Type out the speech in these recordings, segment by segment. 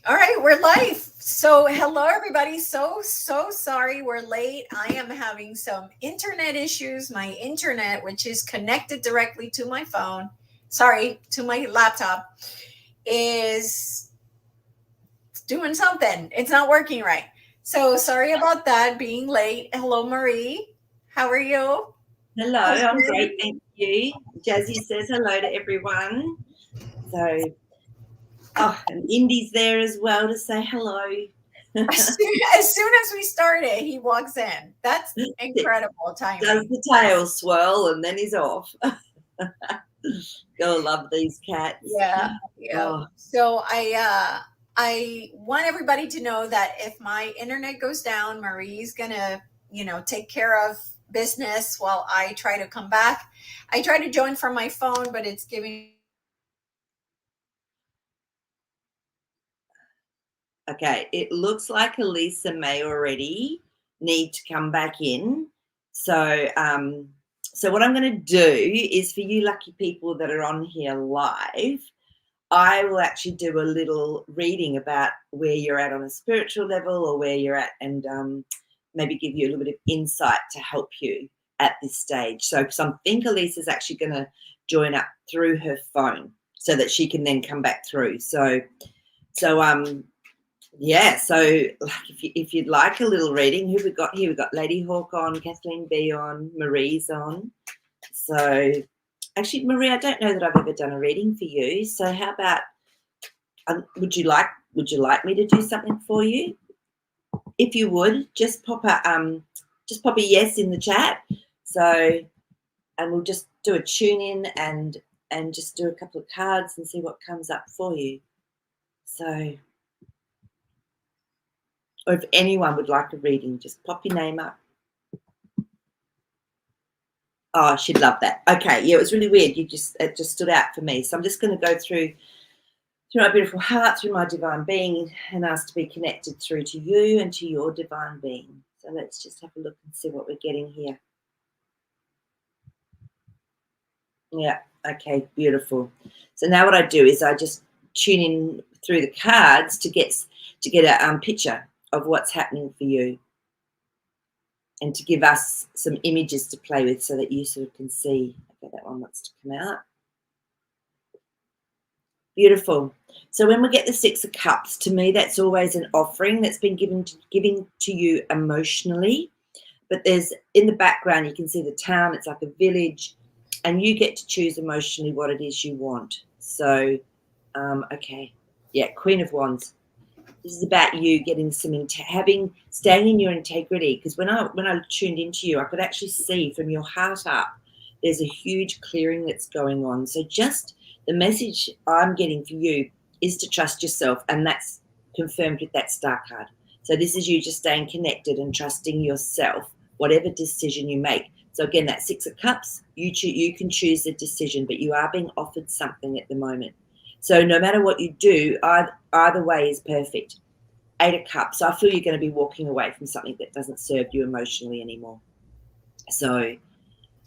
All right, we're live. So, hello everybody. So sorry we're late. I am having some internet issues. My internet, which is connected directly to my phone, sorry, to my laptop, is doing something. It's not working right. So, sorry about that being late. Hello, Maree. How are you? Hello, I'm great, thank you. Jazzy says hello to everyone. So, and Indy's there as well to say hello. As soon as we started, he walks in. That's incredible Does timing. the tail swirl and then he's off. Gotta love these cats. Yeah, yeah. Oh, So I want everybody to know that if my internet goes down, Marie's gonna, take care of business while I try to come back. I try to join from my phone, but it's giving me a hard time. okay. It looks like Elisa may already need to come back in. So what I'm going to do is for you lucky people that are on here live, I will actually do a little reading about where you're at on a spiritual level or where you're at, and maybe give you a little bit of insight to help you at this stage. So, because I think Elisa's actually going to join up through her phone so that she can then come back through. So yeah. So, like, if you'd like a little reading, who we got here? We've got Lady Hawk on, Kathleen B on, Maree's on. So, actually, Maree, I don't know that I've ever done a reading for you. So, how about would you like me to do something for you? If you would, just pop a yes in the chat. So, and we'll just do a tune in and just do a couple of cards and see what comes up for you. So, or if anyone would like a reading, just pop your name up. Oh, she'd love that. Okay, yeah, it was really weird. It just stood out for me. So I'm just going to go through my beautiful heart, through my divine being, and ask to be connected through to you and to your divine being. So let's just have a look and see what we're getting here. Yeah, okay, beautiful. So now what I do is I just tune in through the cards to get a picture of what's happening for you, and to give us some images to play with so that you sort of can see. Okay, that one wants to come out. Beautiful. So when we get the Six of Cups, to me, that's always an offering that's been given to you emotionally. But there's, in the background, you can see the town. It's like a village, and you get to choose emotionally what it is you want. So, okay, yeah, Queen of Wands. This is about you getting staying in your integrity. Because when I tuned into you, I could actually see from your heart up, there's a huge clearing that's going on. So just the message I'm getting for you is to trust yourself, and that's confirmed with that star card. So this is you just staying connected and trusting yourself, whatever decision you make. So again, that Six of Cups, you can choose the decision, but you are being offered something at the moment. So no matter what you do, either way is perfect. Eight of Cups, I feel you're going to be walking away from something that doesn't serve you emotionally anymore. So,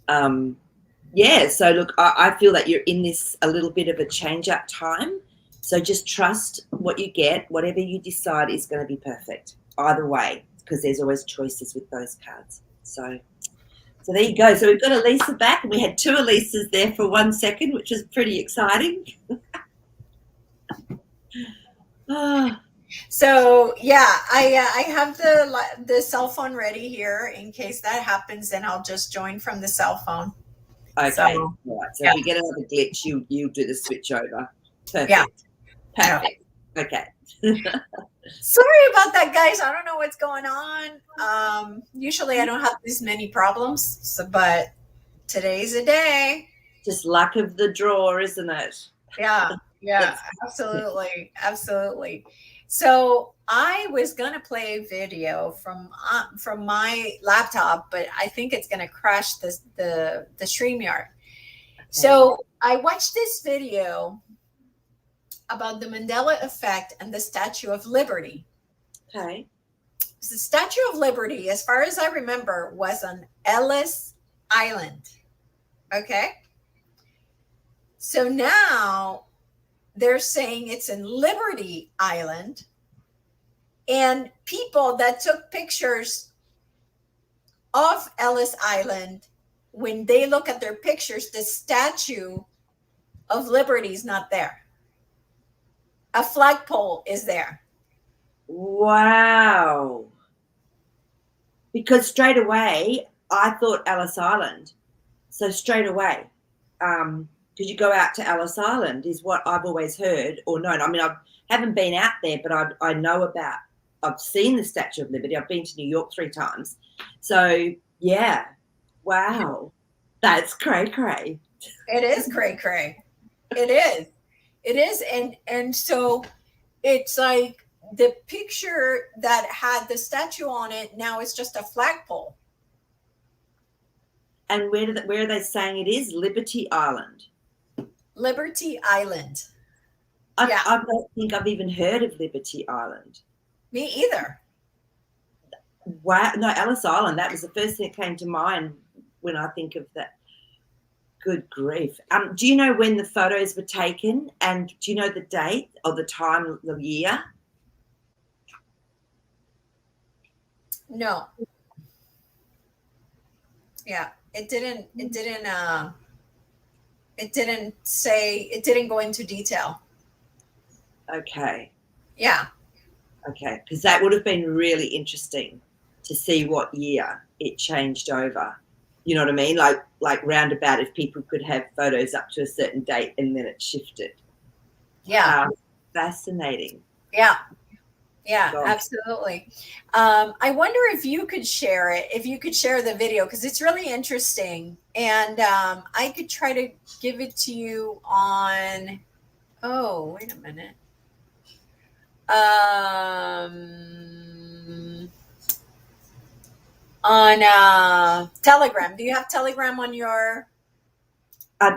yeah, so look, I feel that you're in this a little bit of a change-up time. So just trust what you get. Whatever you decide is going to be perfect either way, because there's always choices with those cards. So there you go. So we've got Elisa back, and we had two Elisas there for 1 second, which is pretty exciting. So yeah, I have the cell phone ready here in case that happens. Then I'll just join from the cell phone. Okay, So right. So yeah, if we get another glitch, you do the switch over. yeah, Perfect. yeah. Perfect. Okay. Sorry about that, guys. I don't know what's going on. Usually I don't have this many problems, but today's a day. Just luck of the draw, isn't it? Yeah, yeah, That's absolutely, absolutely. So I was gonna play a video from my laptop, but I think it's gonna crash the StreamYard. okay. So I watched this video about the Mandela Effect and the Statue of Liberty. Okay. The Statue of Liberty, as far as I remember, was on Ellis Island. Okay. So now they're saying it's in Liberty Island. And people that took pictures of Ellis Island, when they look at their pictures, the Statue of Liberty is not there. A flagpole is there. Wow. Because straight away, I thought Ellis Island. So straight away, because you go out to Ellis Island is what I've always heard or known. I mean, I haven't been out there, but I know about, I've seen the Statue of Liberty. I've been to New York 3 times. So, yeah. Wow. That's cray-cray. It is cray-cray. It is. It is. And so it's like the picture that had the statue on it, now it's just a flagpole. And where are they saying it is? Liberty Island. Liberty Island. I don't think I've even heard of Liberty Island. Me either. Wow. No, Ellis Island. That was the first thing that came to mind when I think of that. Good grief. Do you know when the photos were taken? And do you know the date or the time, the year? No. Yeah. It didn't say, it didn't go into detail. Okay. Yeah. Okay. Because that would have been really interesting to see what year it changed over. You know what I mean? Like roundabout, if people could have photos up to a certain date and then it shifted. Yeah. Fascinating. Yeah. Yeah, Gosh. absolutely. I wonder if you could share it, if you could share the video, because it's really interesting. And I could try to give it to you on, oh, wait a minute. On Telegram. Do you have Telegram on your?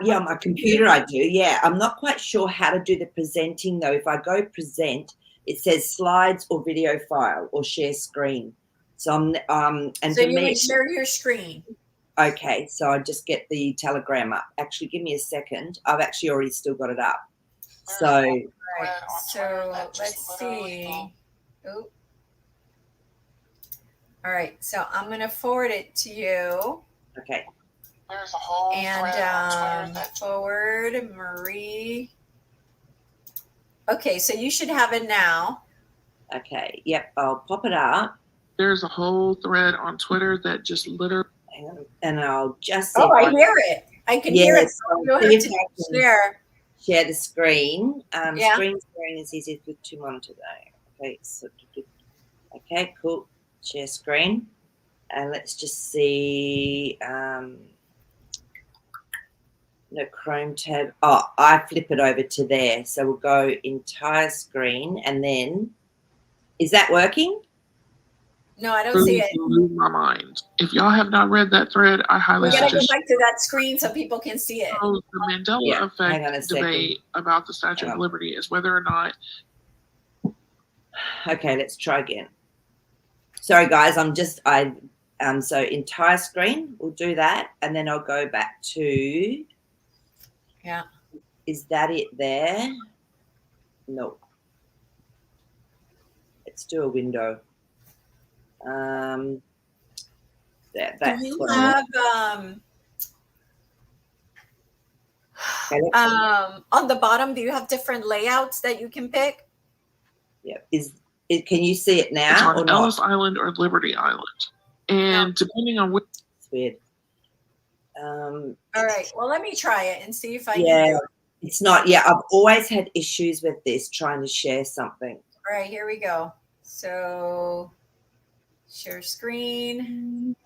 Yeah, on my computer I do. Yeah, I'm not quite sure how to do the presenting though. If I go present, it says slides or video file or share screen. So and so for you me, would share your screen. Okay, so I just get the Telegram up. Actually, give me a second. I've actually already still got it up. So, right. So let's see. Ooh. All right, so I'm going to forward it to you. Okay. There's a whole and forward Maree. Okay, so you should have it now. Okay. Yep. I'll pop it up. There's a whole thread on Twitter that just literally. Hang on, and I'll just. Oh, I hear it. I can hear it. So you'll have to share the screen. Yeah. Screen sharing is easy with 2 monitors. Okay. So, okay. Cool. Share screen, and let's just see. No Chrome tab. Oh, I flip it over to there. So we'll go entire screen, and then is that working? No, I don't see it. Lose my mind. If y'all have not read that thread, I highly suggest. We gotta go back to that screen so people can see it. So the Mandela Effect debate about the Statue of Liberty is whether or not. Okay, let's try again. Sorry, guys. So entire screen. We'll do that, and then I'll go back to. Yeah. Is that it there? No. Let's do a window. Do you have on the bottom? Do you have different layouts that you can pick? Yeah. Can you see it now? It's on or not? Ellis Island or Liberty Island, and depending on which. It's weird. All right. Well, let me try it and see if I can do it. It's not. Yeah, I've always had issues with this trying to share something. All right, here we go. So, share screen.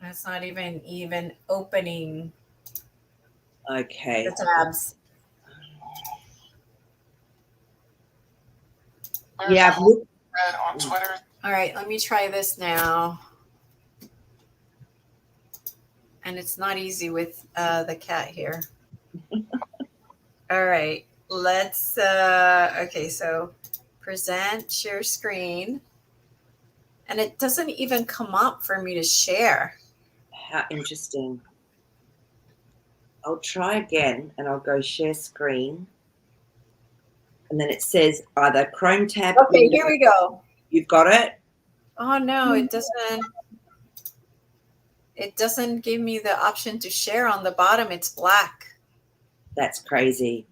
That's not even opening. Okay. The tabs. Yeah, I've looked on Twitter. All right, let me try this now. And it's not easy with the cat here. All right, let's, okay, so present, share screen. And it doesn't even come up for me to share. How interesting. I'll try again, and I'll go share screen. And then it says either Chrome tab. Okay, here we go. You've got it? Oh no, it doesn't. It doesn't give me the option to share on the bottom. It's black. That's crazy.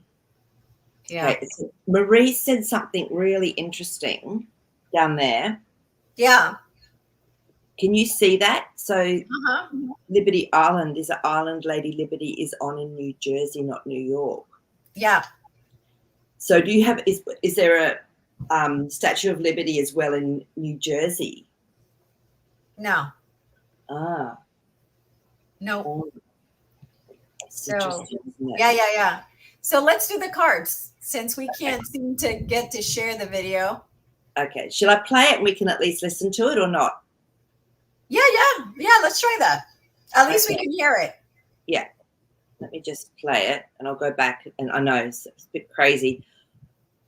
Yeah. Okay, so Maree said something really interesting down there. Yeah. Can you see that? So Uh-huh. Liberty Island is an island Lady Liberty is on in New Jersey, not New York. Yeah. So do you have, is there a Statue of Liberty as well in New Jersey? No. Ah. No. Oh. So yeah. So let's do the cards since we can't seem to get to share the video. Okay. Shall I play it and we can at least listen to it or not? Yeah. Let's try that. At least we can hear it. Yeah. Let me just play it and I'll go back. And I know it's a bit crazy.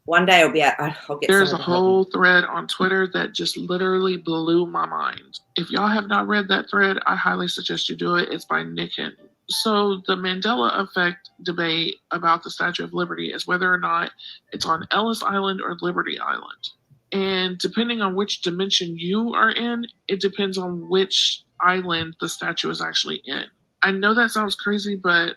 One day I'll get. There's a whole thread on Twitter that just literally blew my mind. If y'all have not read that thread, I highly suggest you do it. It's by Nick Hinton. So the Mandela Effect debate about the Statue of Liberty is whether or not it's on Ellis Island or Liberty Island. And depending on which dimension you are in, it depends on which island the statue is actually in. I know that sounds crazy, but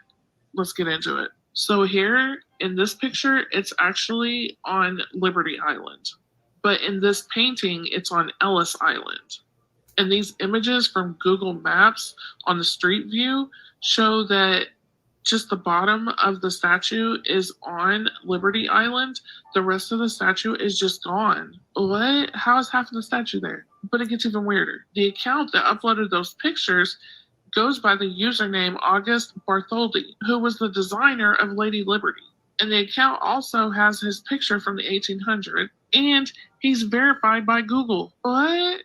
let's get into it. So here in this picture, it's actually on Liberty Island. But in this painting, it's on Ellis Island. And these images from Google Maps on the street view show that just the bottom of the statue is on Liberty Island. The rest of the statue is just gone. What? How is half of the statue there? But it gets even weirder. The account that uploaded those pictures goes by the username August Bartholdi, who was the designer of Lady Liberty. And the account also has his picture from the 1800s, and he's verified by Google. What?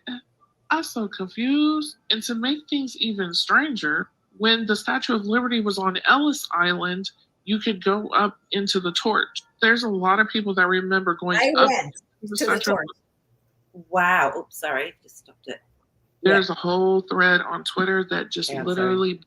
I'm so confused. And to make things even stranger, when the Statue of Liberty was on Ellis Island, you could go up into the torch. There's a lot of people that remember going up to the torch. Wow. Oops, sorry. Just stopped it. There's a whole thread on Twitter that just literally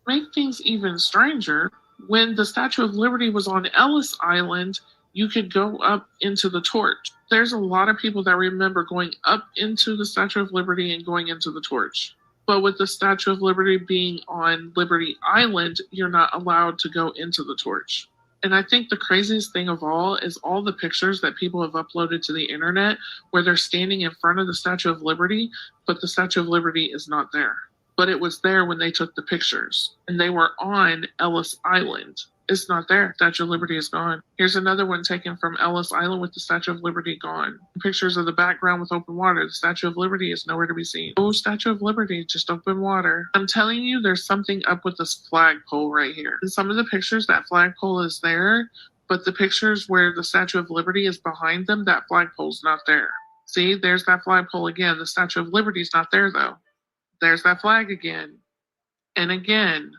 make things even stranger. When the Statue of Liberty was on Ellis Island, you could go up into the torch. There's a lot of people that remember going up into the Statue of Liberty and going into the torch. But with the Statue of Liberty being on Liberty Island, you're not allowed to go into the torch. And I think the craziest thing of all is all the pictures that people have uploaded to the internet where they're standing in front of the Statue of Liberty, but the Statue of Liberty is not there. But it was there when they took the pictures, and they were on Ellis Island. It's not there. Statue of Liberty is gone. Here's another one taken from Ellis Island with the Statue of Liberty gone. Pictures of the background with open water. The Statue of Liberty is nowhere to be seen. Oh, Statue of Liberty, just open water. I'm telling you, there's something up with this flagpole right here. In some of the pictures, that flagpole is there, but the pictures where the Statue of Liberty is behind them, that flagpole's not there. See, there's that flagpole again. The Statue of Liberty's not there, though. There's that flag again. And again.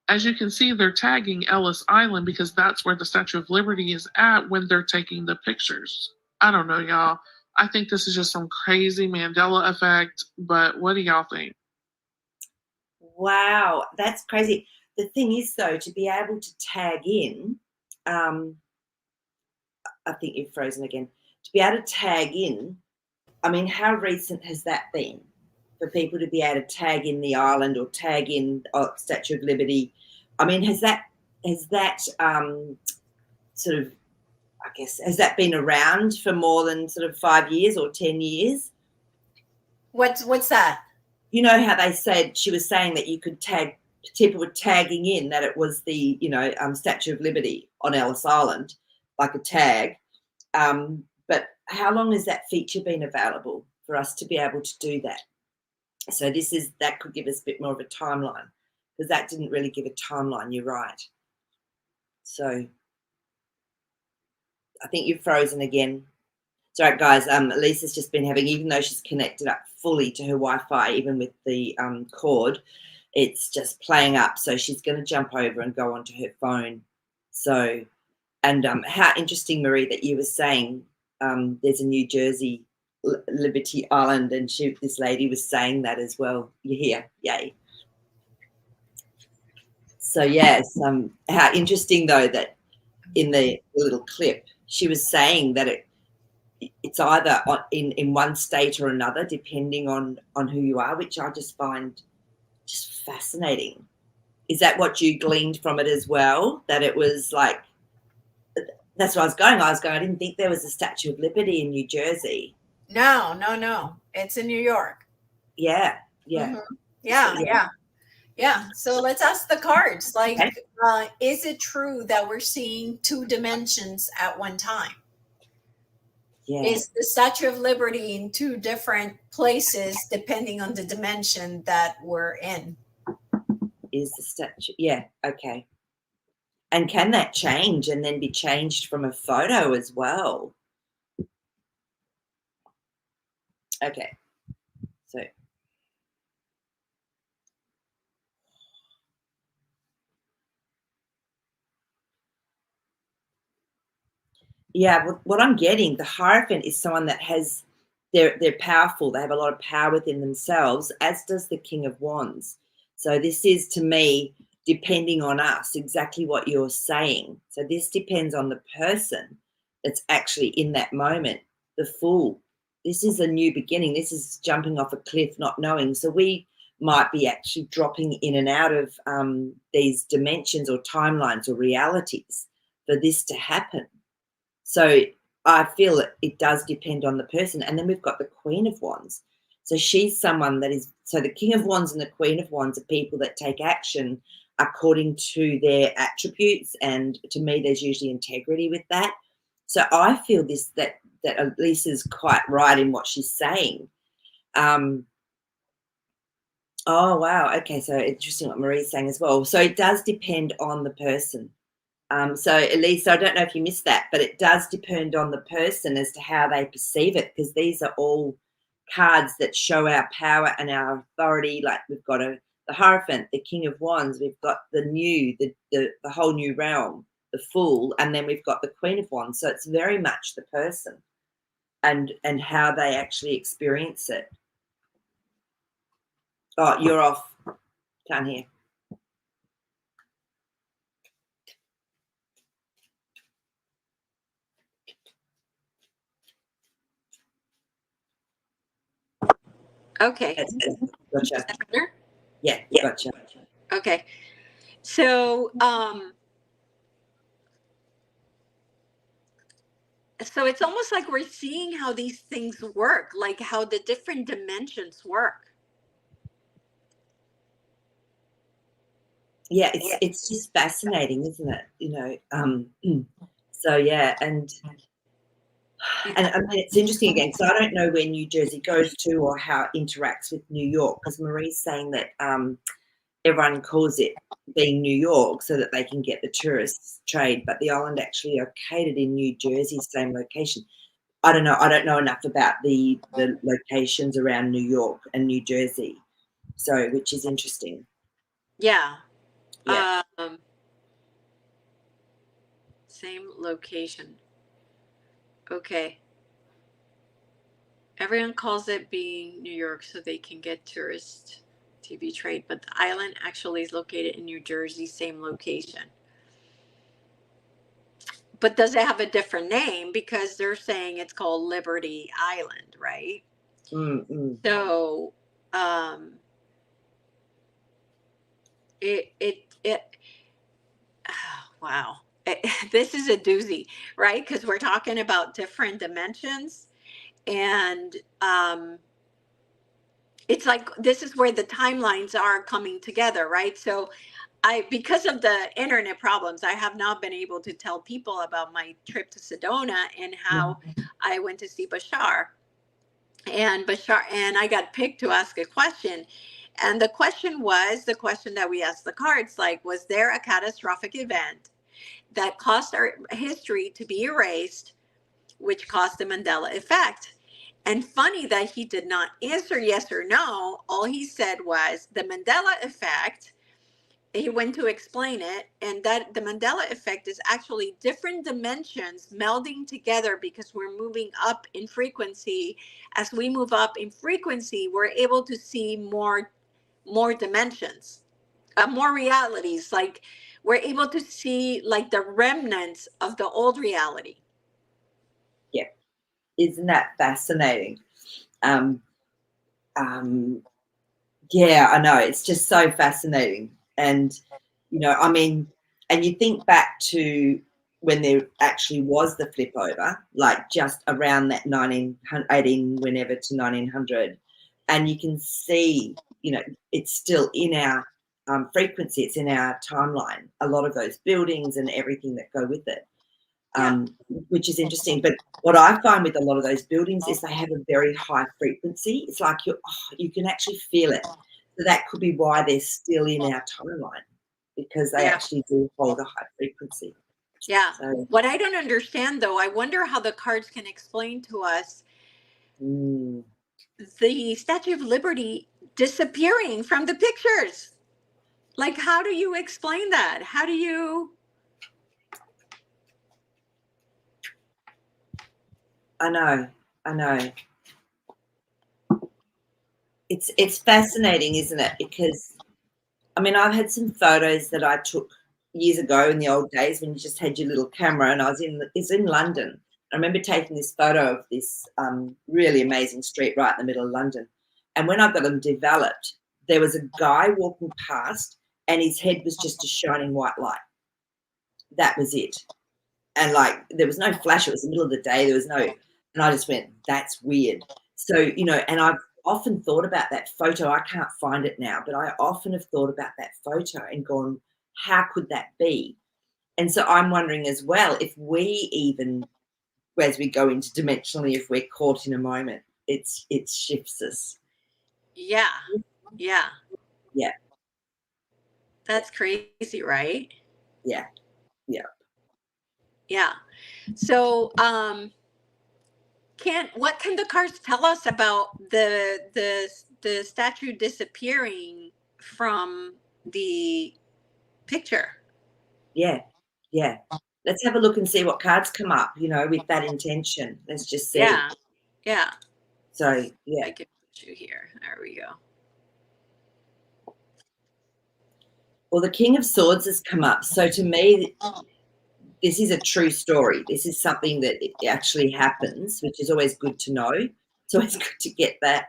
As you can see, they're tagging Ellis Island because that's where the Statue of Liberty is at when they're taking the pictures. I don't know, y'all. I think this is just some crazy Mandela effect, but what do y'all think? Wow, that's crazy. The thing is, though, to be able to tag in, I think you've frozen again. To be able to tag in, I mean, how recent has that been? For people to be able to tag in the island or tag in Statue of Liberty. I mean, has that sort of, I guess, has that been around for more than sort of 5 years or 10 years? What's that? You know how they said, she was saying that you could tag, people were tagging in that it was the, Statue of Liberty on Ellis Island, like a tag. But how long has that feature been available for us to be able to do that? So that could give us a bit more of a timeline, because that didn't really give a timeline. You're right. So I think you've frozen again. Sorry, guys. Elisa's just been having, even though she's connected up fully to her Wi-Fi, even with the cord, it's just playing up. So she's going to jump over and go onto her phone. So, and how interesting, Maree, that you were saying there's a New Jersey Liberty Island, and this lady was saying that as well. You hear? Yay. So yes, how interesting though that in the little clip she was saying that it's either in one state or another depending on who you are, which I just find just fascinating. Is that what you gleaned from it as well? That it was like, that's where I was going. I didn't think there was a Statue of Liberty in New Jersey. No, no, no. It's in New York. Yeah, yeah. Mhm. Yeah, Yeah. yeah. Yeah. So let's ask the cards. Like, Okay. is it true that we're seeing two dimensions at one time? Yeah. Is the Statue of Liberty in two different places depending on the dimension that we're in? Is the statue? Yeah. Okay. And can that change and then be changed from a photo as well? Okay. So yeah, what I'm getting, the Hierophant is someone that has, they're powerful. They have a lot of power within themselves, as does the King of Wands. So this is, to me, depending on us, exactly what you're saying. So this depends on the person that's actually in that moment. The Fool. This is a new beginning. This is jumping off a cliff, not knowing. So we might be actually dropping in and out of these dimensions or timelines or realities for this to happen. So I feel it does depend on the person. And then we've got the Queen of Wands. So she's someone that is, so the King of Wands and the Queen of Wands are people that take action according to their attributes. And to me, there's usually integrity with that. So I feel that Elisa's quite right in what she's saying. Oh, wow. Okay. So interesting what Maree's saying as well. So it does depend on the person. So, Elisa, I don't know if you missed that, but it does depend on the person as to how they perceive it, because these are all cards that show our power and our authority. Like we've got the Hierophant, the King of Wands, we've got the whole new realm, the Fool, and then we've got the Queen of Wands. So it's very much the person and how they actually experience it. Oh, you're off. Can't hear. Okay. Gotcha. Is that better? Yeah, gotcha. Okay. So, so it's almost like we're seeing how these things work, like how the different dimensions work. Yeah, it's just fascinating, isn't it? So yeah, and I mean it's interesting again. So I don't know where New Jersey goes to or how it interacts with New York, because Maree's saying that everyone calls it being New York so that they can get the tourists trade, but the island actually are located in New Jersey, same location. I don't know. I don't know enough about the locations around New York and New Jersey, so which is interesting. Yeah. Yeah. Same location. Okay. Everyone calls it being New York so they can get tourist TV trade, but the island actually is located in New Jersey, same location. But does it have a different name? Because they're saying it's called Liberty Island, right? Mm-hmm. So, it wow. This is a doozy, right? Because we're talking about different dimensions, and it's like this is where the timelines are coming together, right? So because of the internet problems, I have not been able to tell people about my trip to Sedona and how I went to see Bashar and I got picked to ask a question. And the question was the question that we asked the cards, like, was there a catastrophic event that caused our history to be erased, which caused the Mandela effect? And funny that he did not answer yes or no. All he said was the Mandela effect. He went to explain it, and that the Mandela effect is actually different dimensions melding together because we're moving up in frequency. As we move up in frequency, we're able to see more dimensions more realities. Like we're able to see like the remnants of the old reality. Yeah. Isn't that fascinating? Yeah, I know. It's just so fascinating. And, you know, I mean, and you think back to when there actually was the flip over, like just around that 1918, whenever to 1900, and you can see, you know, it's still in our frequency, it's in our timeline, a lot of those buildings and everything that go with it, which is interesting. But what I find with a lot of those buildings is they have a very high frequency. It's like you can actually feel it. So that could be why they're still in our timeline, because they actually do hold a high frequency. Yeah. So, what I don't understand, though, I wonder how the cards can explain to us the Statue of Liberty disappearing from the pictures. Like, how do you explain that? How do you? I know. It's fascinating, isn't it? Because I mean, I've had some photos that I took years ago in the old days when you just had your little camera, and it's in London. I remember taking this photo of this really amazing street right in the middle of London. And when I got them developed, there was a guy walking past, and his head was just a shining white light. That was it. And like there was no flash. It was the middle of the day. There was no, and I just went, that's weird. So, you know, and I've often thought about that photo. I can't find it now, but I often have thought about that photo and gone, how could that be? And so I'm wondering as well, if we even, as we go into dimensionally, if we're caught in a moment, it shifts us. Yeah. Yeah. Yeah. That's crazy, right? Yeah. Yeah. Yeah. So, what can the cards tell us about the statue disappearing from the picture? Yeah. Yeah. Let's have a look and see what cards come up, you know, with that intention. Let's just see. Yeah. Yeah. So, yeah. I can put you here. There we go. Well, the King of Swords has come up. So to me, this is a true story. This is something that actually happens, which is always good to know. It's always good to get that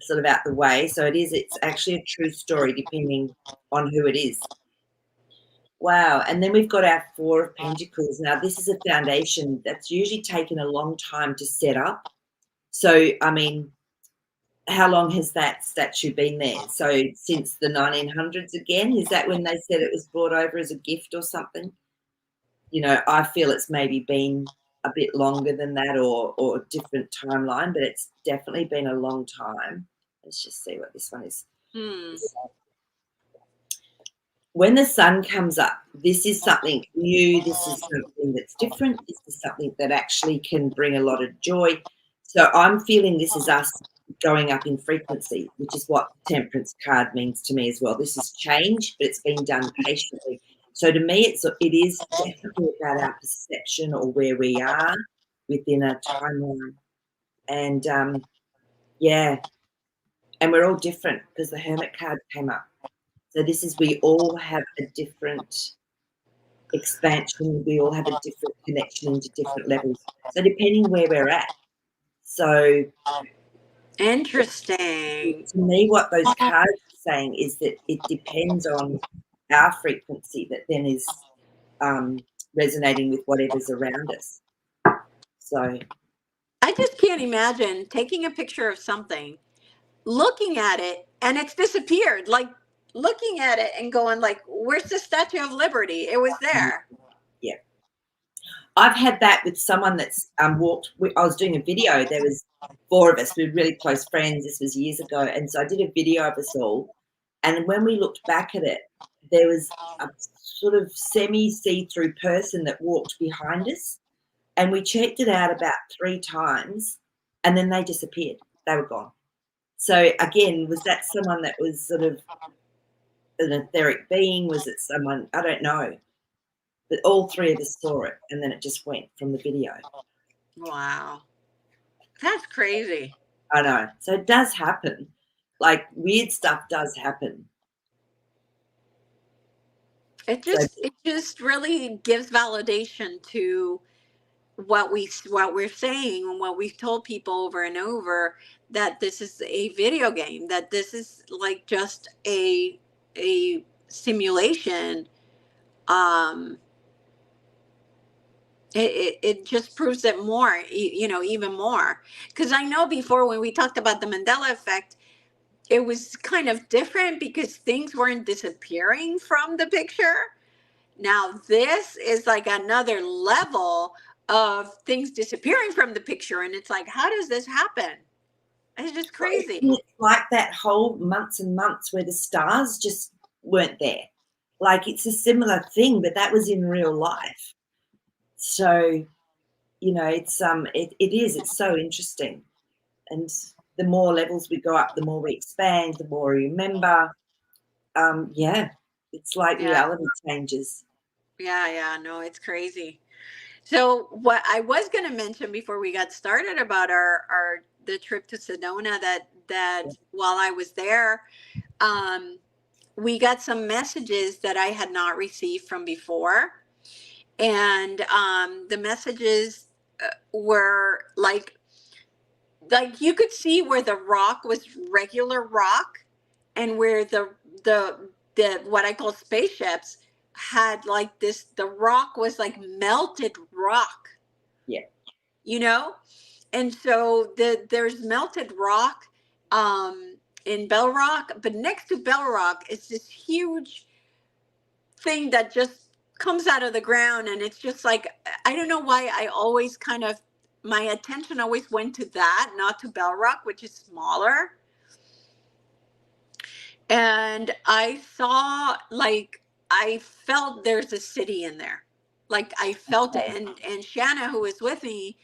sort of out the way. So it's actually a true story depending on who it is. Wow. And then we've got our Four of Pentacles. Now, this is a foundation that's usually taken a long time to set up. So, I mean, how long has that statue been there? So since the 1900s again? Is that when they said it was brought over as a gift or something? You know, I feel it's maybe been a bit longer than that or a different timeline, but it's definitely been a long time. Let's just see what this one is. When the sun comes up, this is something new. This is something that's different. This is something that actually can bring a lot of joy. So I'm feeling this is us going up in frequency, which is what the Temperance card means to me as well. This is change, but it's been done patiently. So to me, it is definitely about our perception or where we are within a timeline. And yeah, and we're all different because the Hermit card came up. So this is, we all have a different expansion. We all have a different connection into different levels. So depending where we're at. So Interesting. to me, what those cards are saying is that it depends on our frequency that then is resonating with whatever's around us. So I just can't imagine taking a picture of something, looking at it, and it's disappeared. Like looking at it and going like, where's the Statue of Liberty? It was there. yeah. I've had that with someone that's walked. I was doing a video. There was 4 of us. We were really close friends. This was years ago. And so I did a video of us all. And when we looked back at it, there was a sort of semi-see-through person that walked behind us. And we checked it out about 3 times. And then they disappeared. They were gone. So, again, was that someone that was sort of an etheric being? Was it someone? I don't know. But all 3 of us saw it, and then it just went from the video. Wow. That's crazy. I know. So it does happen. Like, weird stuff does happen. So it just really gives validation to what we're saying and what we've told people over and over, that this is a video game, that this is like just a simulation. um it just proves it more, even more, because I know before when we talked about the Mandela effect, it was kind of different because things weren't disappearing from the picture. Now this is like another level of things disappearing from the picture, and it's like, how does this happen? It's just crazy. it's like that whole months and months where the stars just weren't there. Like it's a similar thing, but that was in real life. So, it's it's so interesting. And the more levels we go up, the more we expand, the more we remember. Yeah, it's like Yeah, reality changes. yeah, no, it's crazy. So what I was going to mention before we got started about our the trip to Sedona, that while I was there, um, we got some messages that I had not received from before, and the messages were like you could see where the rock was regular rock, and where the what I call spaceships had like this, the rock was like melted rock, Yeah. you know. And so there's melted rock in Bell Rock, but next to Bell Rock is this huge thing that just comes out of the ground, and it's just like, I don't know why I always kind of, my attention always went to that, not to Bell Rock, which is smaller. And I saw, like, I felt there's a city in there. Like I felt it. And Shanna, who was with me,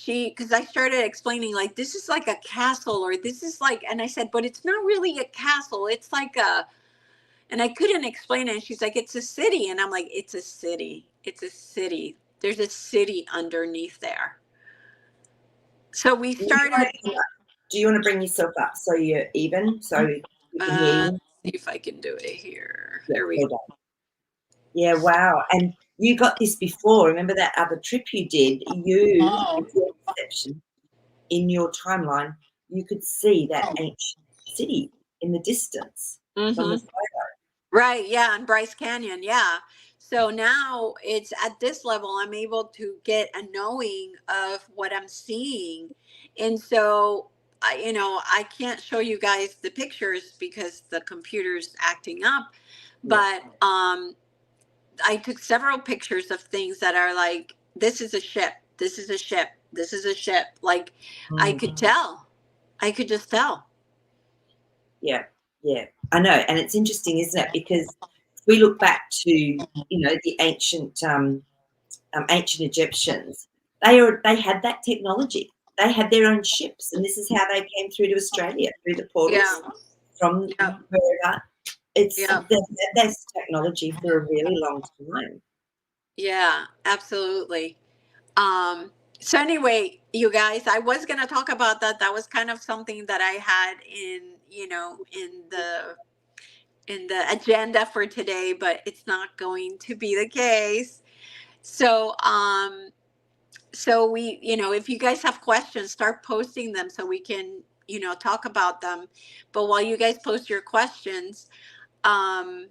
because I started explaining, like, this is like a castle, or this is like, and I said, but it's not really a castle. It's like and I couldn't explain it. And she's like, it's a city. And I'm like, it's a city. It's a city. There's a city underneath there. So we started. Do you want to bring yourself up so you're even, so we can hear you? See if I can do it here. Yeah, There we well go. done. Yeah, wow. And you got this before. Remember that other trip you did? With your perception, in your timeline, you could see that ancient city in the distance from the Mm-hmm. Right. Yeah. And Bryce Canyon. Yeah. So now it's at this level, I'm able to get a knowing of what I'm seeing. And so, I can't show you guys the pictures because the computer's acting up, but I took several pictures of things that are like, this is a ship. This is a ship. This is a ship. Like I could tell. I could just tell. Yeah, yeah, I know. And it's interesting, isn't it? Because if we look back to, the ancient Egyptians, they had that technology. They had their own ships, and this is how they came through to Australia, through the portals Yeah. from Yeah. wherever. Yeah. They've had this technology for a really long time. Yeah, absolutely. So anyway, you guys, I was going to talk about that. That was kind of something that I had in the agenda for today, but it's not going to be the case. So, we, if you guys have questions, start posting them so we can, talk about them. But while you guys post your questions, um,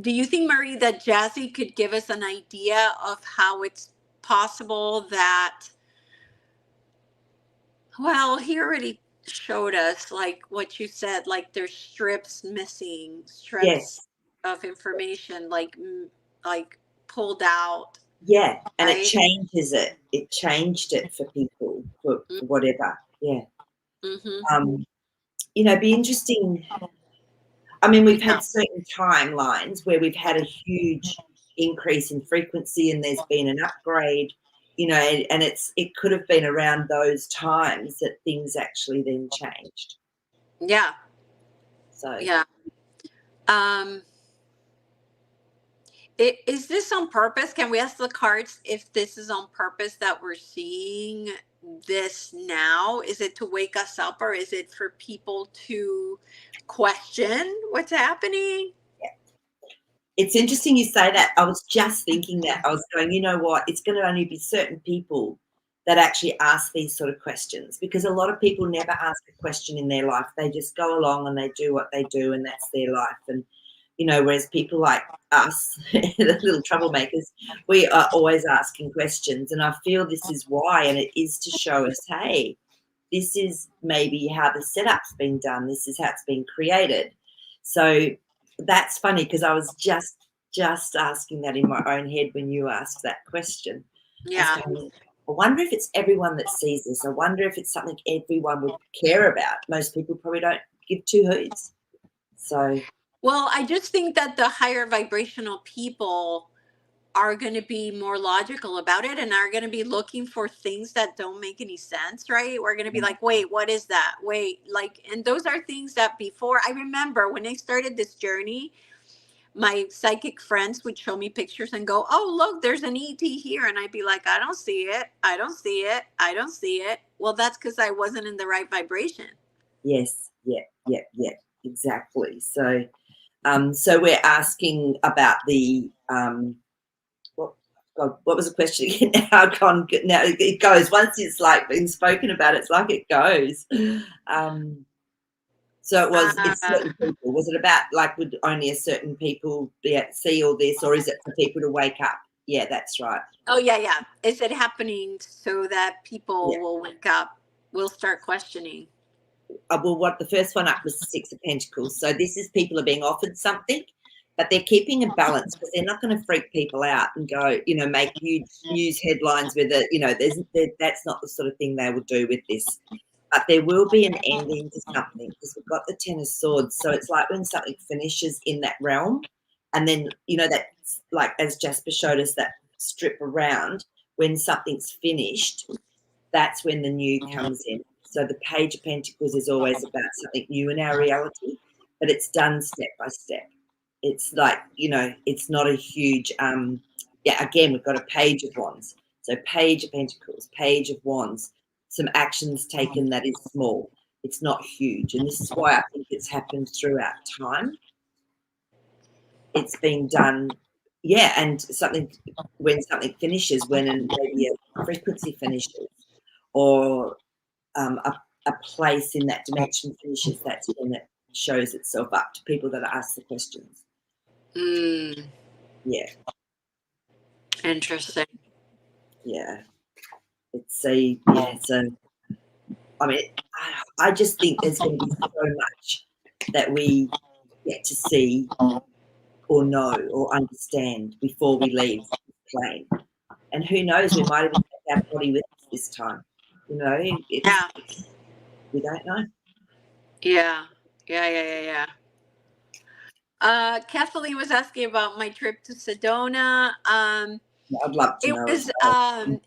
do you think, Maree, that Jazzy could give us an idea of how it's possible that, well, he already showed us, like what you said, like there's strips missing, strips Yes. of information, like pulled out. Yeah, and it Right? changes it. It changed it for people for whatever. Yeah. Mm-hmm. Be interesting. I mean, we've Yeah. had certain timelines where we've had a huge increase in frequency and there's been an upgrade, and it could have been around those times that things actually then changed. Yeah. So Yeah. Is this on purpose? Can we ask the cards if this is on purpose that we're seeing this now? Is it to wake us up, or is it for people to question what's happening? It's interesting you say that. I was just thinking that. I was going, you know what? It's going to only be certain people that actually ask these sort of questions, because a lot of people never ask a question in their life. They just go along and they do what they do, and that's their life. And, you know, whereas people like us, the little troublemakers, we are always asking questions. And I feel this is why, and it is to show us, hey, this is maybe how the setup's been done. This is how it's been created. So that's funny, because I was just asking that in my own head when you asked that question. Yeah. I wonder if it's everyone that sees this. I wonder if it's something everyone would care about. Most people probably don't give two hoots. So, Well, I just think that the higher vibrational people are going to be more logical about it and are going to be looking for things that don't make any sense, right? We're going to be like, wait, what is that? Wait, like, and those are things that before, I remember when I started this journey, my psychic friends would show me pictures and go, oh, look, there's an ET here. And I'd be like, I don't see it. I don't see it. I don't see it. Well, that's because I wasn't in the right vibration. yes, yeah, exactly. So, so we're asking about the what was the question again? Now it goes. Once it's like been spoken about, it's like it goes. So it's certain people. Was it about like would only a certain people see all this, or is it for people to wake up? Yeah, that's right. Oh, yeah. Is it happening so that people Yeah. will wake up, will start questioning? Well, what the first one up was the Six of Pentacles. So this is people are being offered something, but they're keeping a balance, because they're not going to freak people out and go, you know, make huge news headlines with it. You know, that's not the sort of thing they will do with this. But there will be an ending to something, because we've got the Ten of Swords. So it's like when something finishes in that realm, and then, you know, that's like, as Jasper showed us, that strip around, when something's finished, that's when the new comes in. So the Page of Pentacles is always about something new in our reality, but it's done step by step. It's like, you know, it's not a huge, again, we've got a Page of Wands. So Page of Pentacles, Page of Wands, some actions taken that is small. It's not huge. And this is why I think it's happened throughout time. It's been done, and when something finishes, when maybe a frequency finishes, or a place in that dimension finishes, that's when it shows itself up to people that ask the questions. Yeah. Interesting. Yeah. So I mean, I just think there's going to be so much that we get to see or know or understand before we leave the plane. And who knows, we might even take our body with us this time. You know, we don't know. Yeah. Kathleen was asking about my trip to Sedona. I'd love to know.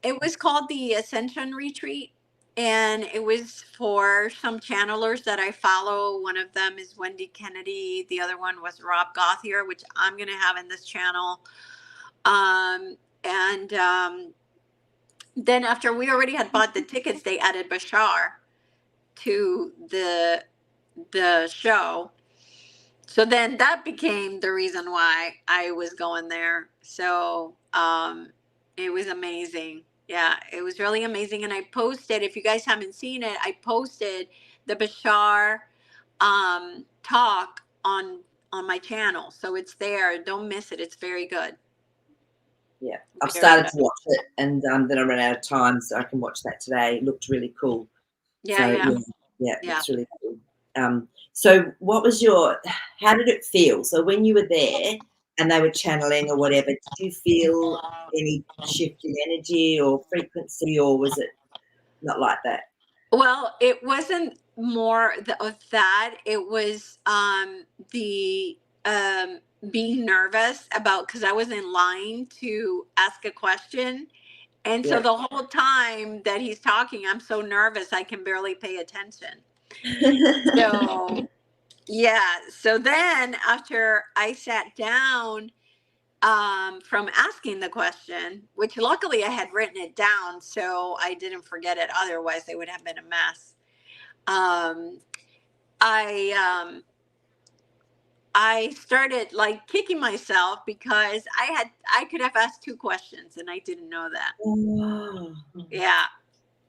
It was called the Ascension Retreat, and it was for some channelers that I follow. One of them is Wendy Kennedy. The other one was Rob Gothier, which I'm going to have in this channel. Then after we already had bought the tickets, they added Bashar to the show. So then that became the reason why I was going there. So it was amazing. Yeah, it was really amazing. And I posted, if you guys haven't seen it, I posted the Bashar talk on my channel. So it's there. Don't miss it. It's very good. Yeah, I've started to watch it, and then I ran out of time, so I can watch that today. It looked really cool. Yeah. It's really cool. So how did it feel? So when you were there and they were channeling or whatever, did you feel any shift in energy or frequency, or was it not like that? Well, it wasn't more of that. It was the being nervous about, because I was in line to ask a question. And so the whole time that he's talking, I'm so nervous I can barely pay attention. So so then after I sat down from asking the question, which luckily I had written it down so I didn't forget it, otherwise it would have been a mess. I I started like kicking myself because I could have asked 2 questions and I didn't know that. Oh, Yeah.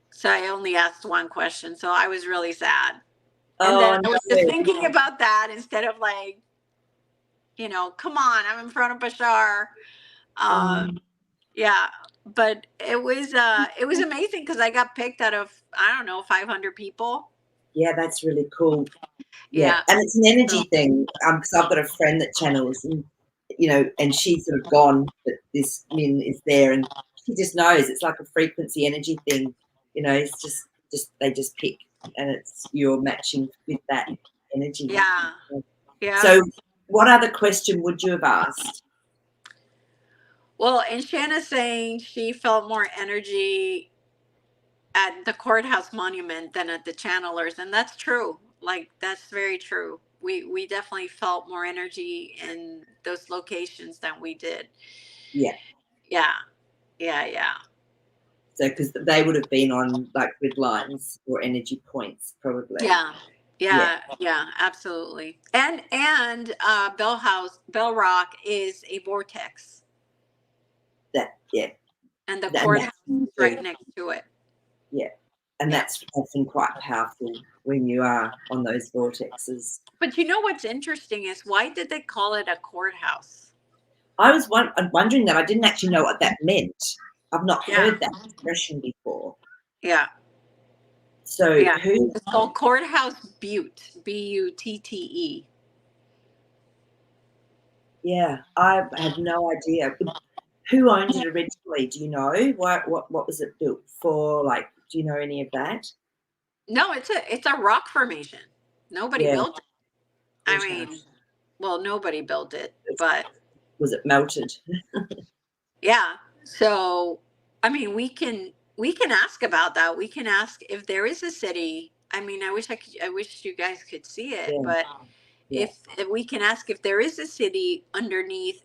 So I only asked 1 question. So I was really sad. And then oh I was just no. thinking about that instead of like, come on, I'm in front of Bashar. Um, Yeah. But it was amazing because I got picked out of, I don't know, 500 people. yeah, that's really cool. Yeah, Yeah. and it's an energy thing. Because I've got a friend that channels, and and she's sort of gone, but this Min is there, and she just knows it's like a frequency energy thing. It's just they just pick, and it's you're matching with that energy. Yeah. Yeah. So, what other question would you have asked? Well, and Shanna's saying she felt more energy at the courthouse monument than at the channelers, and that's true. Like that's very true. We definitely felt more energy in those locations than we did. Yeah. Yeah. Yeah, yeah. So, because they would have been on like grid lines or energy points, probably. Yeah. Yeah. Yeah, absolutely. And Bell Rock is a vortex, Yeah. and the And courthouse that's is right next to it. yeah. And Yeah. that's often quite powerful when you are on those vortexes. But you know what's interesting is why did they call it a courthouse? I was wondering that. I didn't actually know what that meant. I've not Yeah. heard that expression before. Yeah. So Yeah. who? It's called Courthouse Butte, Butte. Yeah, I have no idea. Who owned it originally? Do you know what was it built for? Like, do you know any of that? No, it's a rock formation. Nobody Yeah. built it. I mean, well, nobody built it, but Was it melted? yeah. So, I mean, we can ask about that. We can ask if there is a city. I mean, I wish you guys could see it, Yeah. but Yeah. if we can ask if there is a city underneath,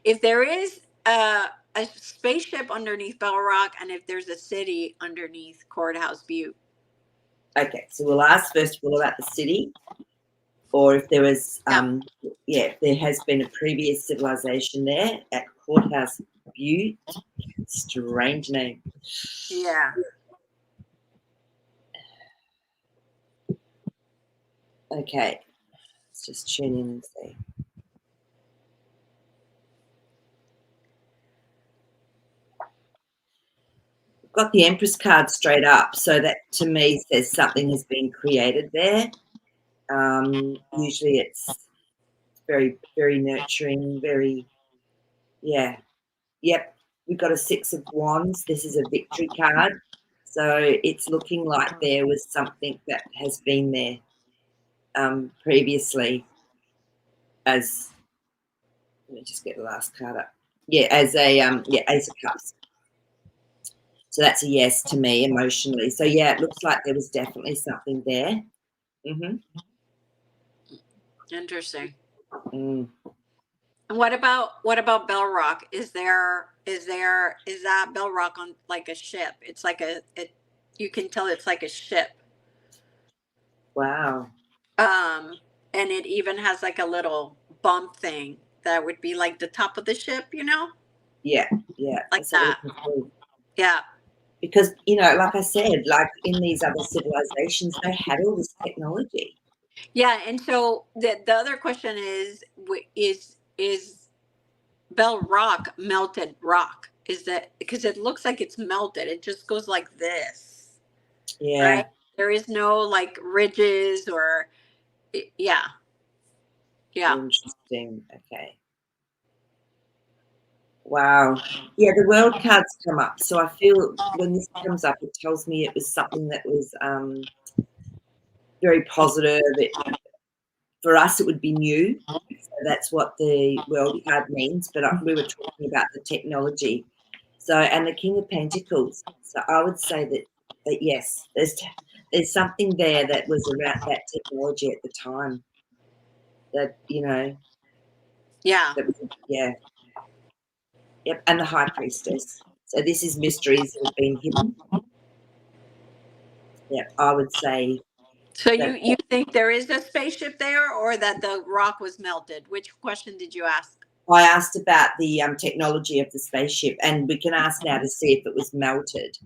if there is a spaceship underneath Bell Rock, and if there's a city underneath Courthouse Butte. Okay, so we'll ask first of all about the city, or if there was, if there has been a previous civilization there at Courthouse Butte. Strange name. Yeah. Okay, let's just tune in and see. We've got the Empress card straight up, so that to me says something has been created there. Usually it's very, very nurturing, very, yeah. Yep, we've got a Six of Wands. This is a victory card. So it's looking like there was something that has been there previously as, let me just get the last card up. Yeah, as a, Ace of Cups. So that's a yes to me emotionally. So yeah, it looks like there was definitely something there. Mm-hmm. Interesting. Mm. And what about Bell Rock? Is that Bell Rock on like a ship? It's like you can tell it's like a ship. Wow. And it even has like a little bump thing that would be like the top of the ship, Yeah, like that's that. Yeah. because like I said, like in these other civilizations, they had all this technology. Yeah, and so the other question is Bell Rock melted rock? Is that because it looks like it's melted? It just goes like this, Yeah. right? There is no like ridges or yeah. Interesting. Okay. Wow. Yeah, the world cards come up. So I feel when this comes up, it tells me it was something that was very positive. For us, it would be new. So that's what the world card means. But we were talking about the technology. So, and the King of Pentacles. So I would say that yes, there's something there that was around that technology at the time. That Yeah. that was, yeah. Yep, and the High Priestess. So this is mysteries that have been hidden. Yeah, I would say So you think there is a spaceship there, or that the rock was melted? Which question did you ask? I asked about the technology of the spaceship, and we can ask now to see if it was melted.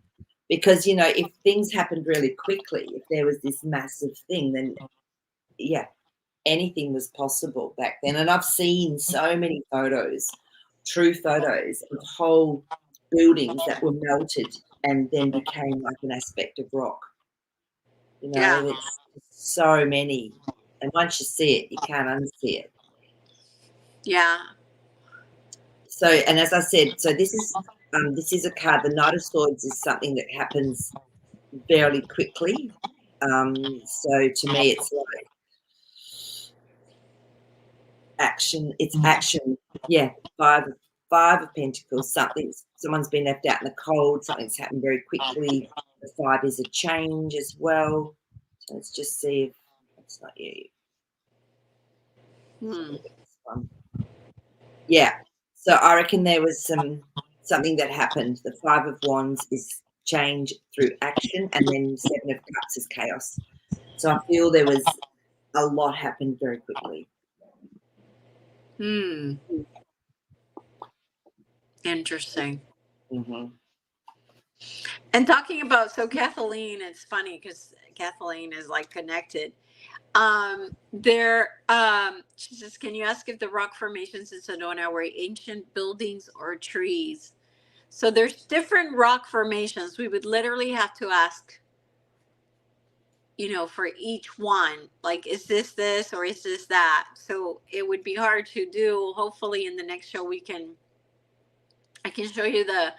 Because, you know, if things happened really quickly, if there was this massive thing, then, yeah, anything was possible back then. And I've seen so many photos, true photos of whole buildings that were melted and then became like an aspect of rock. You know, Yeah. it's so many. And once you see it, you can't unsee it. Yeah. So, and as I said, so this is a card. The Knight of Swords is something that happens fairly quickly. So to me, it's like action. It's action. Yeah, five of Pentacles. Someone's been left out in the cold. Something's happened very quickly. The 5 is a change as well. So let's just see if it's not you. This one. Yeah. So I reckon there was something that happened. The 5 of Wands is change through action, and then 7 of Cups is chaos. So I feel there was a lot happened very quickly. Interesting. Mm-hmm. And talking about, so Kathleen, it's funny because Kathleen is like connected. She says, can you ask if the rock formations in Sedona were ancient buildings or trees? So there's different rock formations. We would literally have to ask, you know, for each one, like, is this or is this that? So it would be hard to do. Hopefully in the next show I can show you the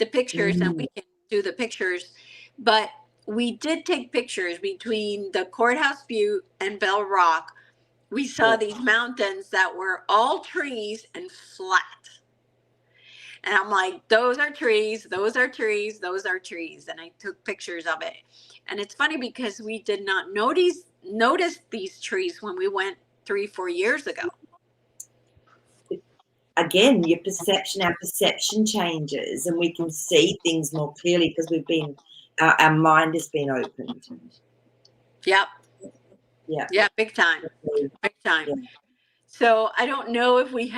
pictures and we can do the pictures. But we did take pictures between the Courthouse Butte and Bell Rock. We saw these mountains that were all trees and flat. And I'm like, those are trees, those are trees, those are trees. And I took pictures of it. And it's funny because we did not notice these trees when we went 3-4 years ago. Again, our perception changes, and we can see things more clearly because our mind has been opened. Yep. Yeah. Yeah, big time. Big time. Yeah. So I don't know if we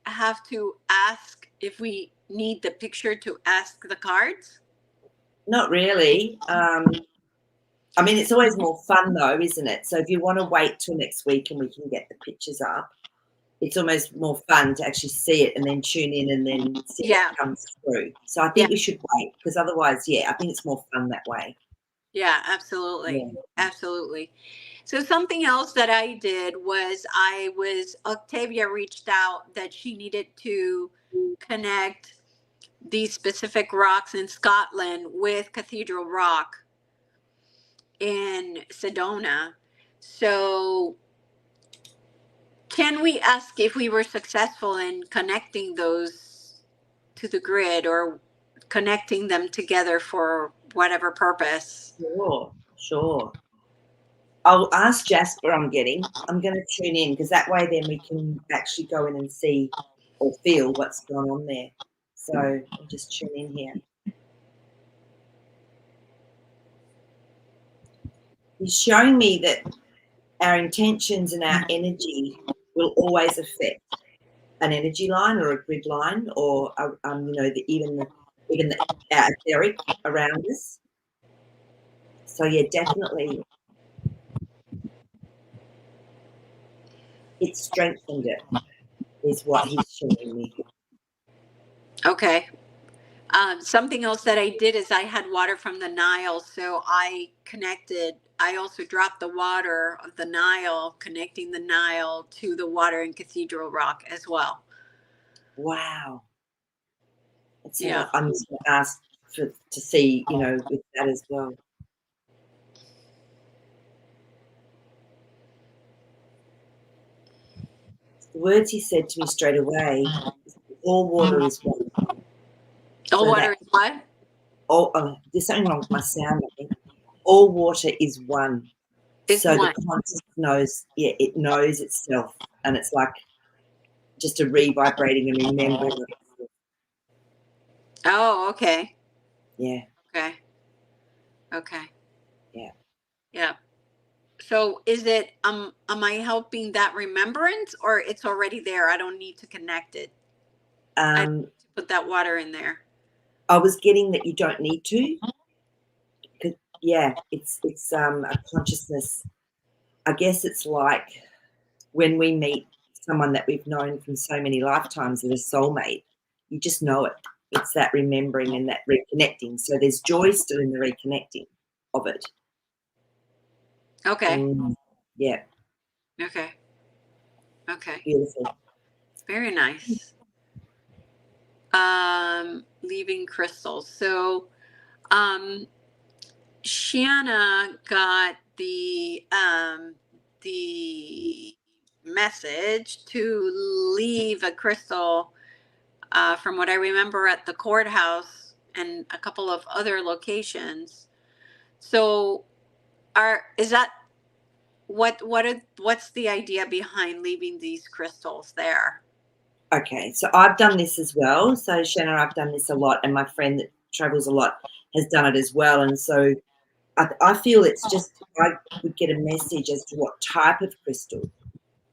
have to ask, if we need the picture to ask the cards. Not really. I mean, it's always more fun though, isn't it? So if you want to wait till next week and we can get the pictures up, it's almost more fun to actually see it and then tune in and then see what comes through. So I think we should wait, because otherwise, I think it's more fun that way. Yeah, absolutely. Yeah. Absolutely. So something else that I did was Octavia reached out that she needed to connect these specific rocks in Scotland with Cathedral Rock in Sedona. So can we ask if we were successful in connecting those to the grid or connecting them together for whatever purpose? Sure. I'll ask Jasper. I'm going to tune in, because that way then we can actually go in and see or feel what's going on there. So I'll just tune in here. He's showing me that our intentions and our energy will always affect an energy line or a grid line, or even the etheric around us. So definitely, it strengthened it, is what he's showing me. Okay. Something else that I did is I had water from the Nile, so I also dropped the water of the Nile, connecting the Nile to the water in Cathedral Rock as well. Wow. So I'm just going to ask to see, with that as well. The words he said to me straight away, all water is one. All water is what? There's something wrong with my sound, I think. All water is one. So the conscious knows, it knows itself, and it's like just a re-vibrating and remembering it. Oh, okay. Yeah. Okay. Yeah. Yeah. So is it am I helping that remembrance, or it's already there? I don't need to connect it. I Um, need to put that water in there. I was getting that you don't need to. Yeah, it's a consciousness. I guess it's like when we meet someone that we've known from so many lifetimes as a soulmate, you just know it. It's that remembering and that reconnecting. So there's joy still in the reconnecting of it. Okay. Yeah. Okay. Okay. Beautiful. Very nice. Leaving crystals. So, Shanna got the message to leave a crystal, from what I remember, at the courthouse and a couple of other locations. So, is that what's the idea behind leaving these crystals there? Okay, so I've done this as well. So Shanna, I've done this a lot, and my friend that travels a lot has done it as well. And so I feel it's just I would get a message as to what type of crystal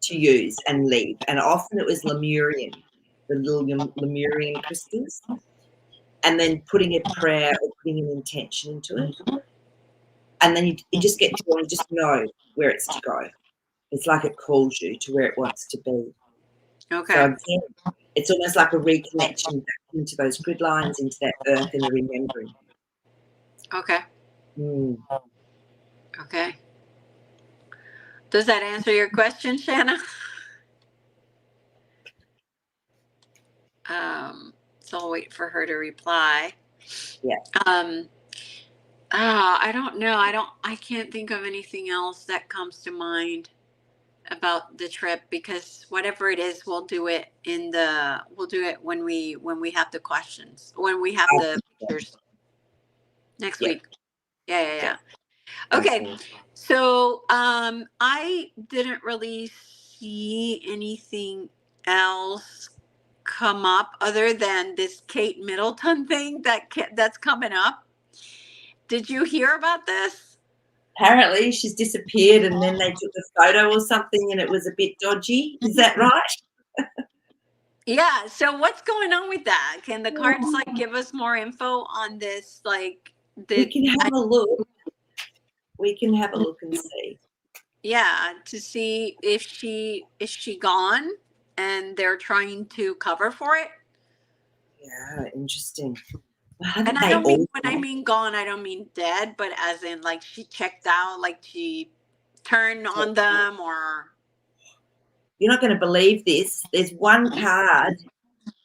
to use and leave. And often it was Lemurian, the little Lemurian crystals, and then putting a prayer or putting an intention into it. And then you just get drawn, you just know where it's to go. It's like it calls you to where it wants to be. Okay. So again, it's almost like a reconnection back into those grid lines, into that earth and the remembering. Okay. Mm. Okay. Does that answer your question, Shanna? So I'll wait for her to reply. Yeah. I don't know. I can't think of anything else that comes to mind about the trip, because whatever it is, we'll do it when we have the questions, when we have the pictures next Yeah. week. Yeah. Yeah. Okay. Awesome. So, I didn't really see anything else come up other than this Kate Middleton thing that's coming up. Did you hear about this? Apparently she's disappeared and then they took a photo or something and it was a bit dodgy. Is that right? Yeah. So what's going on with that? Can the cards give us more info on this? We can have a look. We can have a look and see. Yeah, to see if is she gone and they're trying to cover for it. Yeah, interesting. And I don't mean, when I mean gone, I don't mean dead, but as in she checked out, she turned on them, or. You're not going to believe this. There's one card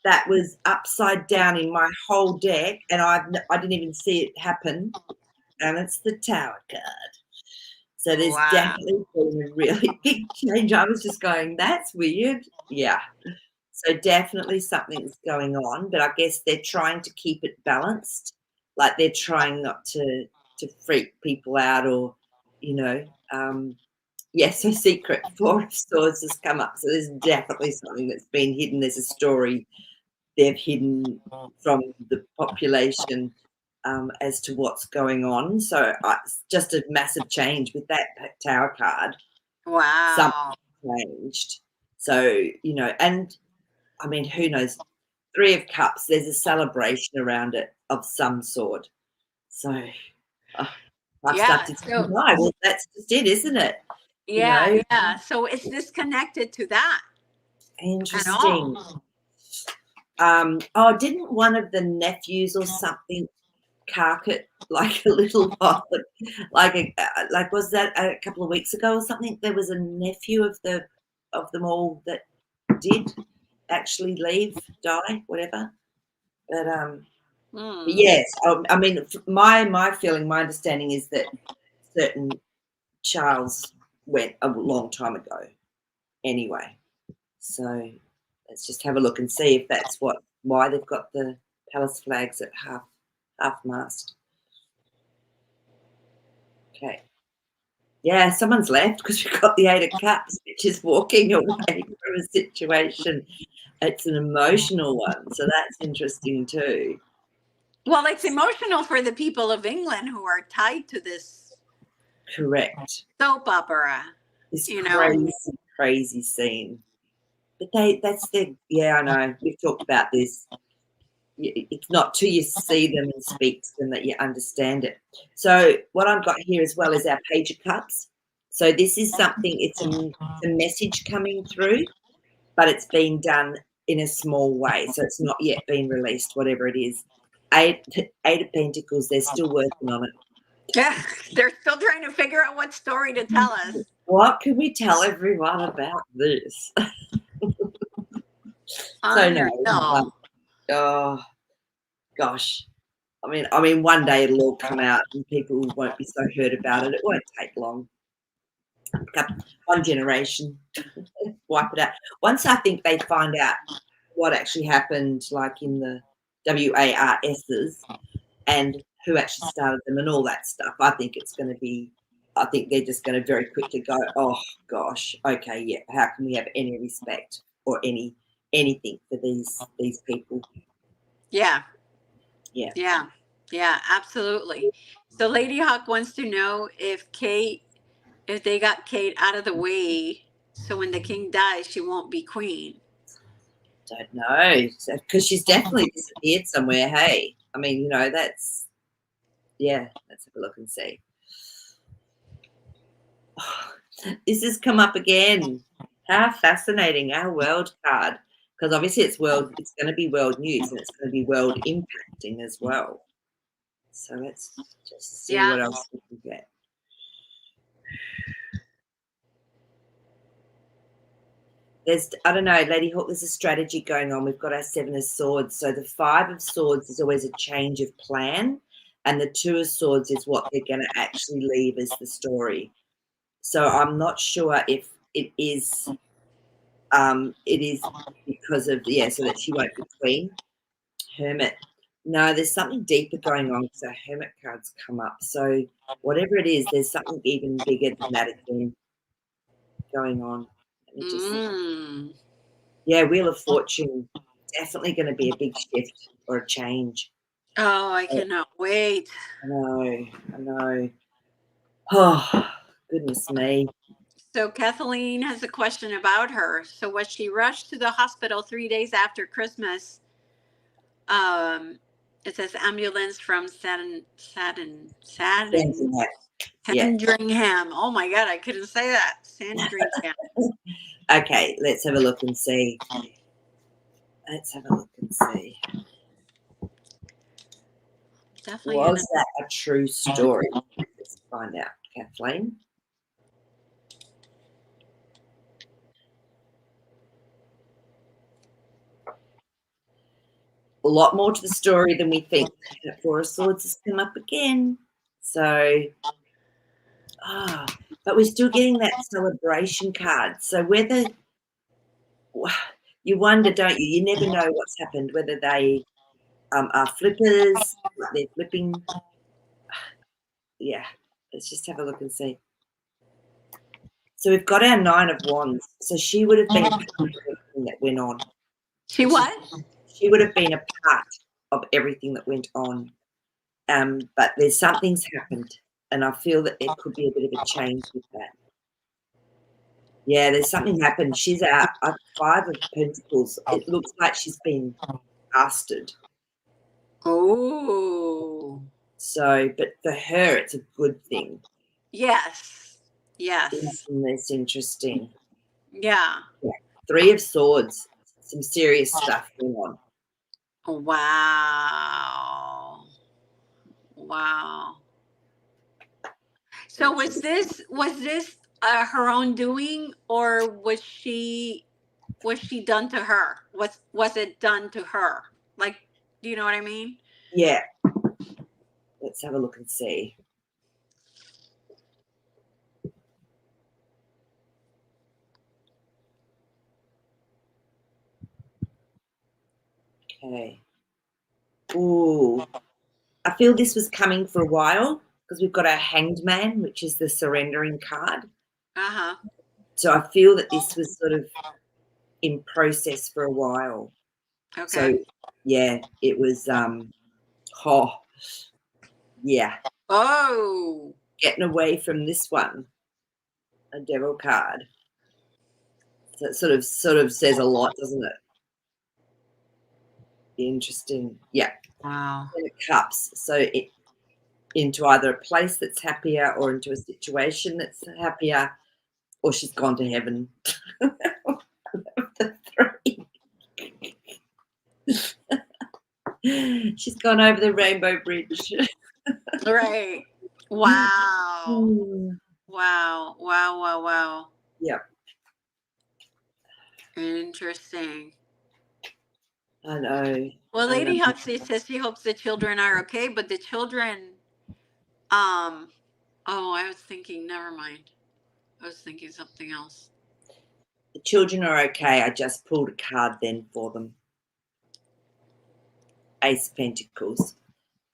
that was upside down in my whole deck, and I didn't even see it happen, and it's the Tower card. So there's definitely been a really big change. I was just going, that's weird. Yeah. So definitely something's going on, but I guess they're trying to keep it balanced. Like they're trying not to freak people out or, so secret forest stores has come up. So there's definitely something that's been hidden. There's a story they've hidden from the population as to what's going on. So it's just a massive change with that Tower card. Wow. Something changed. So, and I mean, who knows? 3 of Cups, there's a celebration around it of some sort. So I've started to deny. Well, that's just it, isn't it? Yeah, yeah. So it's disconnected to that. Interesting. Didn't one of the nephews or something cark it like a little while, was that a couple of weeks ago or something? There was a nephew of them all that did actually die, whatever. But yes, I mean, my feeling, my understanding is that certain Charles went a long time ago anyway. So let's just have a look and see if that's why they've got the palace flags at half mast. Okay. Yeah, someone's left because we've got the 8 of Cups, which is walking away from a situation. It's an emotional one, so that's interesting too. Well, it's emotional for the people of England who are tied to this Correct. Soap opera. This You know. crazy scene. But that's their, yeah, I know. We've talked about this. It's not till you see them and speak to them that you understand it. So what I've got here as well is our page of cups. So this is something, it's a message coming through, but it's been done in a small way. So it's not yet been released, whatever it is. Eight of Pentacles, they're still working on it. Yeah, they're still trying to figure out what story to tell us. What can we tell everyone about this? So no. Oh gosh. I mean, one day it'll all come out and people won't be so hurt about it. It won't take long. One generation, wipe it out. Once I think they find out what actually happened, like in the WARSs and who actually started them and all that stuff, I think they're just going to very quickly go, oh gosh, okay, yeah, how can we have any respect or anything for these people? Yeah. Yeah. Yeah. Yeah, absolutely. So Lady Hawk wants to know if they got Kate out of the way so when the king dies, she won't be queen. Don't know, because she's definitely disappeared somewhere. Hey, I mean, let's have a look and see. Oh, this has come up again. How fascinating, our world card, because obviously it's going to be world news and it's going to be world impacting as well. So let's just see what else we can get. I don't know, Lady Hawk, there's a strategy going on. We've got our 7 of Swords. So the 5 of Swords is always a change of plan, and the 2 of Swords is what they're going to actually leave as the story. So I'm not sure if it is because of, so that she won't be queen. Hermit. No, there's something deeper going on because our Hermit cards come up. So whatever it is, there's something even bigger than that again going on. Let me just Yeah, Wheel of Fortune, definitely going to be a big shift or a change. Oh, I cannot wait. I know. Oh, goodness me. So Kathleen has a question about her. So was she rushed to the hospital 3 days after Christmas? It says ambulance from Sandringham. Oh my God, I couldn't say that. Sandringham. Okay, let's have a look and see. Definitely. Was that a true story? Let's find out, Kathleen. A lot more to the story than we think. That 4 of Swords has come up again. So, but we're still getting that celebration card. So whether you wonder, don't you? You never know what's happened, whether they are flippers, they're flipping. Yeah, let's just have a look and see. So we've got our 9 of Wands. So she would have been a part of everything that went on. She what? She would have been a part of everything that went on. But something's happened, and I feel that it could be a bit of a change with that. Yeah, there's something happened. She's out. 5 of Pentacles. It looks like she's been casted. Oh. So, but for her, it's a good thing. Yes. Isn't this interesting? Yeah. 3 of Swords. Some serious stuff going on. Wow. So was this her own doing, or was she done to her? Was it done to her? Like, do you know what I mean? Yeah. Let's have a look and see. Okay. Ooh. I feel this was coming for a while because we've got our Hanged Man, which is the surrendering card. Uh-huh. So I feel that this was sort of in process for a while. Okay. So yeah, it was yeah. Oh. getting away from this one. A devil card. So it sort of says a lot, doesn't it? Interesting. Yeah. Wow. Ten of Cups. So into either a place that's happier or into a situation that's happier, or she's gone to heaven. The three. She's gone over the rainbow bridge. Right. Wow. Wow. Wow. Wow. Wow. Yep. Interesting. I know. Well, I Lady know. Huxley says she hopes the children are okay, but the children, oh, I was thinking, never mind. I was thinking something else. The children are okay. I just pulled a card then for them. Ace of Pentacles.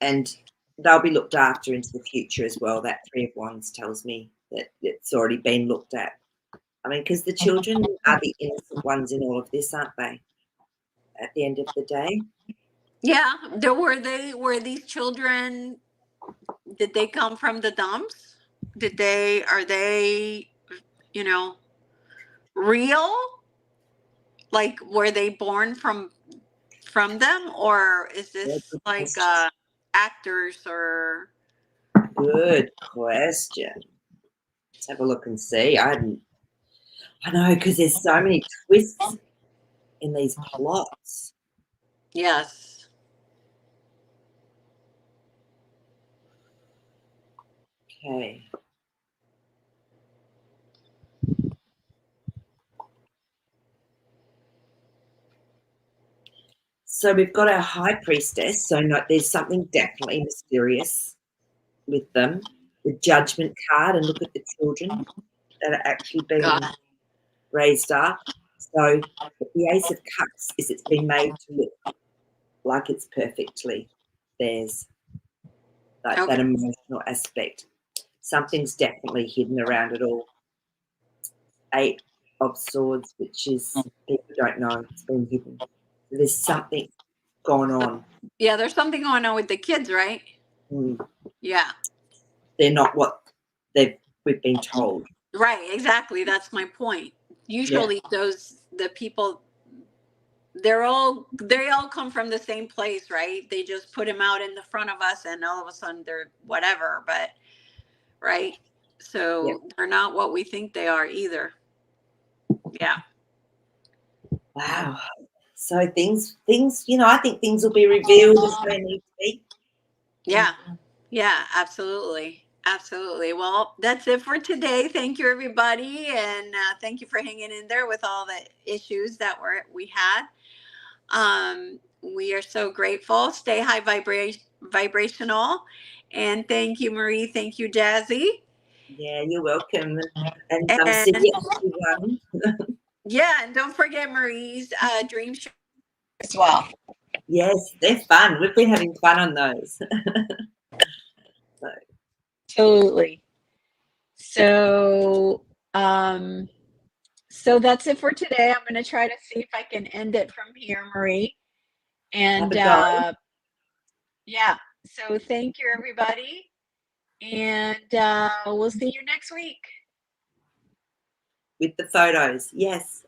And they'll be looked after into the future as well. That Three of Wands tells me that it's already been looked at. I mean, because the children are the innocent ones in all of this, aren't they? At the end of the day. Yeah, were these children, did they come from the dumps? Are they, real? Like, were they born from them, or is this like actors or? Good question. Let's have a look and see. I know, because there's so many twists in these plots. Yes. Okay. So we've got our High Priestess. So there's something definitely mysterious with them. The Judgment card, and look at the children that are actually being raised up. So the Ace of Cups is it's been made to look like it's perfectly theirs. Like that emotional aspect. Something's definitely hidden around it all. Eight of Swords, which is people don't know it's been hidden. There's something going on. Yeah, there's something going on with the kids, right? Yeah. They're not what we've been told. Right, exactly. That's my point. Usually the people, they all come from the same place, right? They just put them out in the front of us and all of a sudden they're whatever, but right? So they're not what we think they are either. Yeah. Wow. So things, I think things will be revealed as they need to be. Yeah. Yeah, absolutely. Absolutely. Well, that's it for today. Thank you, everybody. And thank you for hanging in there with all the issues that we had. We are so grateful. Stay high vibrational. And thank you, Maree. Thank you, Jazzy. Yeah, you're welcome. And see you everyone. Yeah, and don't forget Maree's dream show as well. Yes, they're fun. We've been having fun on those. Absolutely. So that's it for today. I'm going to try to see if I can end it from here, Maree. And yeah, so thank you, everybody. And we'll see you next week. With the photos, yes.